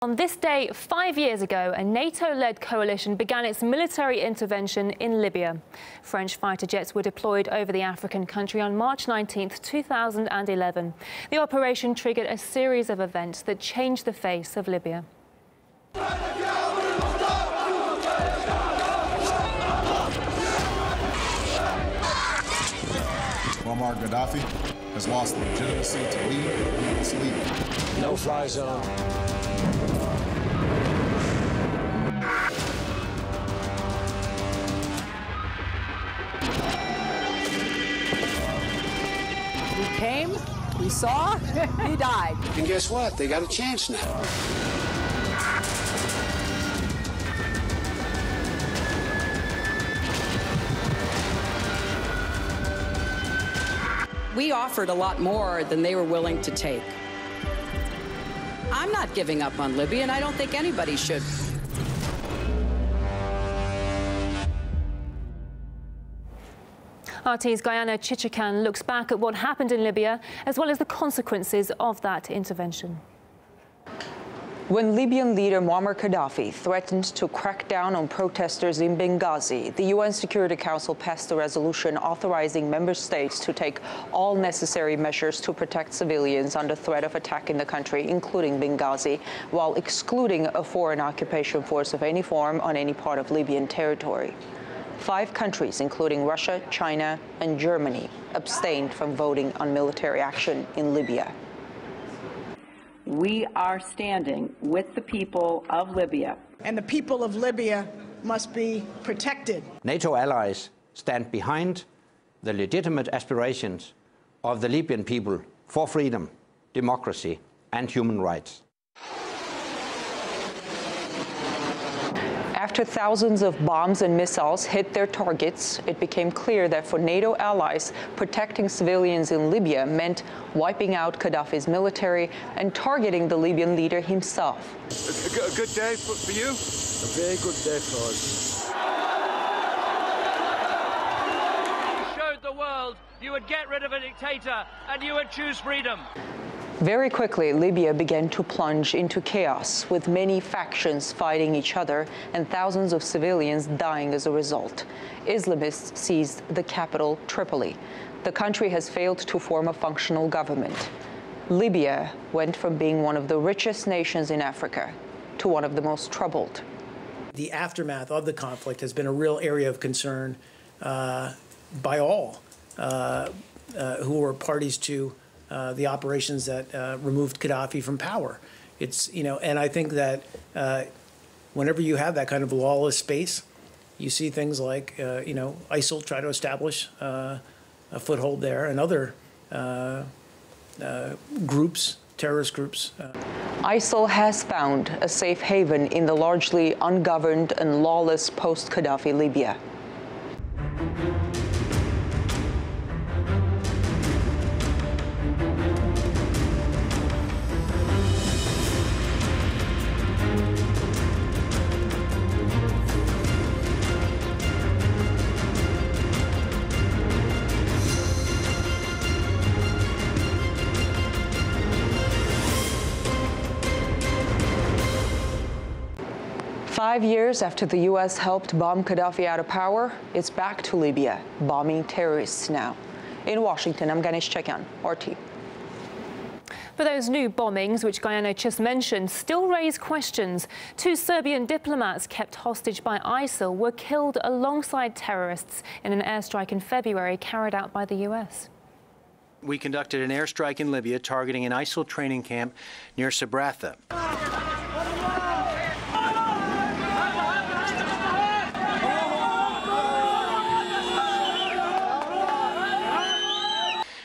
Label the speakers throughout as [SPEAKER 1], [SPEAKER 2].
[SPEAKER 1] On this day 5 years ago, a NATO-led coalition began its military intervention in Libya. French fighter jets were deployed over the African country on March 19, 2011. The operation triggered a series of events that changed the face of Libya.
[SPEAKER 2] Muammar Gaddafi has lost legitimacy to lead this league.
[SPEAKER 3] No-fly zone.
[SPEAKER 4] We came, we saw, he died.
[SPEAKER 3] And guess what? They got a chance now.
[SPEAKER 4] We offered a lot more than they were willing to take. I'm not giving up on Libya, and I don't think anybody should.
[SPEAKER 1] RT's Guyana Chichikan looks back at what happened in Libya, as well as the consequences of that intervention.
[SPEAKER 5] When Libyan leader Muammar Gaddafi threatened to crack down on protesters in Benghazi, the UN Security Council passed a resolution authorizing member states to take all necessary measures to protect civilians under threat of attack in the country, including Benghazi, while excluding a foreign occupation force of any form on any part of Libyan territory. 5 countries, including Russia, China, and Germany, abstained from voting on military action in Libya.
[SPEAKER 6] We are standing with the people of Libya.
[SPEAKER 7] And the people of Libya must be protected.
[SPEAKER 8] NATO allies stand behind the legitimate aspirations of the Libyan people for freedom, democracy, and human rights.
[SPEAKER 5] After thousands of bombs and missiles hit their targets, it became clear that for NATO allies, protecting civilians in Libya meant wiping out Gaddafi's military and targeting the Libyan leader himself.
[SPEAKER 3] A good day for you? A very good day for us.
[SPEAKER 9] You showed the world you would get rid of a dictator and you would choose freedom.
[SPEAKER 5] Very quickly, Libya began to plunge into chaos, with many factions fighting each other and thousands of civilians dying as a result. Islamists seized the capital, Tripoli. The country has failed to form a functional government. Libya went from being one of the richest nations in Africa to one of the most troubled.
[SPEAKER 10] The aftermath of the conflict has been a real area of concern by all who were parties to the operations that removed Gaddafi from power. It's, and I think that whenever you have that kind of lawless space, you see things like, ISIL try to establish a foothold there, and other groups, terrorist groups.
[SPEAKER 5] ISIL has found a safe haven in the largely ungoverned and lawless post-Gaddafi Libya. Five years after the U.S. helped bomb Gaddafi out of power, it's back to Libya, bombing terrorists now. In Washington, I'm Ganesh Chekyan, RT.
[SPEAKER 1] But those new bombings, which Guyana just mentioned, still raise questions. 2 Serbian diplomats kept hostage by ISIL were killed alongside terrorists in an airstrike in February carried out by the U.S.
[SPEAKER 11] We conducted an airstrike in Libya targeting an ISIL training camp near Sabratha.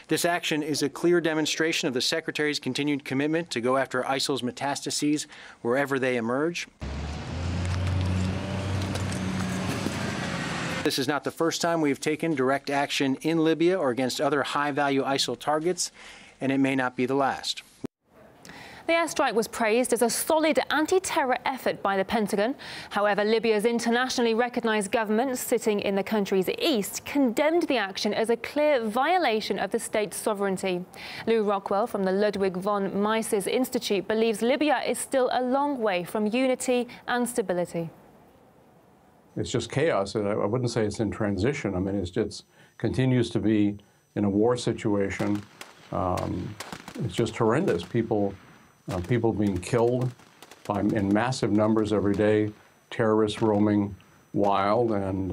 [SPEAKER 11] This action is a clear demonstration of the Secretary's continued commitment to go after ISIL's metastases wherever they emerge. This is not the first time we've taken direct action in Libya or against other high-value ISIL targets, and it may not be the last.
[SPEAKER 1] The airstrike was praised as a solid anti-terror effort by the Pentagon. However, Libya's internationally recognised government, sitting in the country's east, condemned the action as a clear violation of the state's sovereignty. Lou Rockwell from the Ludwig von Mises Institute believes Libya is still a long way from unity and stability.
[SPEAKER 12] It's just chaos, and I wouldn't say it's in transition. I mean, it continues to be in a war situation. It's just horrendous. People being killed in massive numbers every day, terrorists roaming wild, and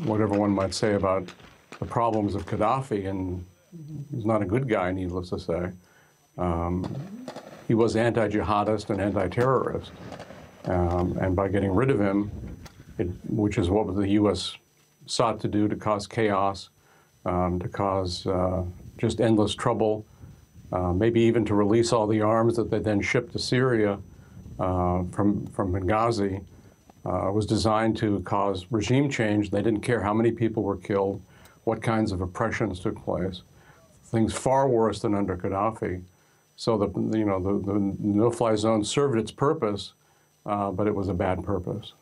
[SPEAKER 12] whatever one might say about the problems of Gaddafi, and he's not a good guy, needless to say. He was anti-jihadist and anti-terrorist, and by getting rid of him, which is what the U.S. sought to do, to cause chaos, to cause just endless trouble, maybe even to release all the arms that they then shipped to Syria from Benghazi, was designed to cause regime change. They didn't care how many people were killed, what kinds of oppressions took place, things far worse than under Gaddafi. So the no-fly zone served its purpose, but it was a bad purpose.